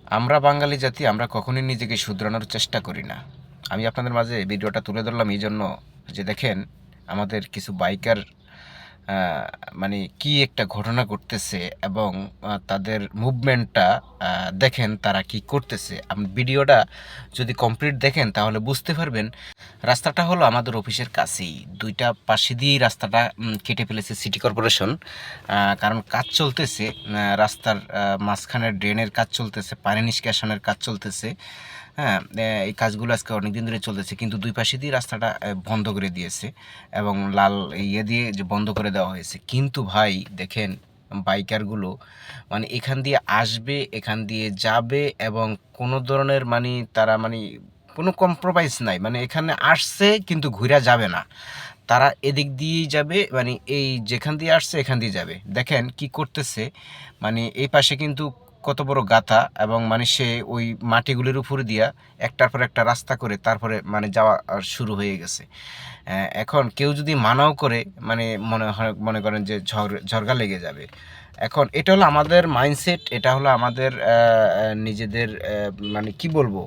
আমরা বাঙালি জাতি আমরা কখনোই নিজেকে শুধরানোর চেষ্টা করি না। আমি আপনাদের মাঝে ভিডিওটা তুলে ধরলাম এই জন্য যে দেখেন আমাদের কিছু বাইকার মানে কি একটা ঘটনা ঘটতেছে এবং তাদের মুভমেন্টটা দেখেন তারা কি করতেছে। আপনি ভিডিওটা যদি কমপ্লিট দেখেন তাহলে বুঝতে পারবেন। রাস্তাটা হলো আমাদের অফিসের কাছেই, দুইটা পাশে দিয়েই রাস্তাটা কেটে ফেলেছে সিটি কর্পোরেশন। কারণ কাজ চলতেছে, রাস্তার মাঝখানে ড্রেনের কাজ চলতেছে, পানি নিষ্কাশনের কাজ চলতেছে। হ্যাঁ, এই কাজগুলো আজকে অনেক দিন ধরে চলতেছে, কিন্তু দুই পাশে দিয়ে রাস্তাটা বন্ধ করে দিয়েছে এবং লাল ইয়ে দিয়ে যে বন্ধ করে দেওয়া হয়েছে। কিন্তু ভাই দেখেন বাইকারগুলো মানে এখান দিয়ে আসবে, এখান দিয়ে যাবে এবং কোনো ধরনের মানে তারা মানে কোনো কম্প্রোমাইজ নাই। মানে এখানে আসছে কিন্তু ঘুরে যাবে না, তারা এদিক দিয়েই যাবে, মানে এই যেখান দিয়ে আসছে এখান দিয়ে যাবে। দেখেন কি করতেছে, মানে এই পাশে কিন্তু কত বড় গাথা এবং মানে সে ওই মাটিগুলির উপর দিয়া একটার পর একটা রাস্তা করে তারপরে মানে যাওয়া শুরু হয়ে গেছে। এখন কেউ যদি মানাও করে মানে মনে করেন যে ঝড়গা লেগে যাবে। এখন এটা হলো আমাদের মাইন্ডসেট, এটা হলো আমাদের নিজেদের মানে কি বলবো,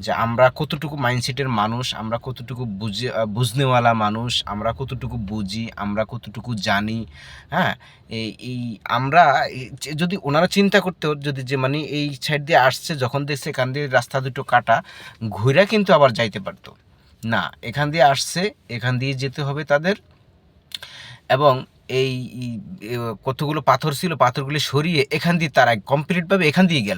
যে আমরা কতটুকু মাইন্ডসেটের মানুষ, আমরা কতটুকু বুঝনেওয়ালা মানুষ, আমরা কতটুকু বুঝি, আমরা কতটুকু জানি। হ্যাঁ, এই আমরা যদি ওনারা চিন্তা করতেও যদি যে মানে এই সাইড দিয়ে আসছে, যখন দেখছে এখান দিয়ে রাস্তা দুটো কাটা, ঘুরে কিন্তু আবার যাইতে পারতো না, এখান দিয়ে আসছে এখান দিয়ে যেতে হবে তাদের। এবং এই কতগুলো পাথর ছিল, পাথরগুলি সরিয়ে এখান দিয়ে তারা কমপ্লিটভাবে এখান দিয়ে গেল।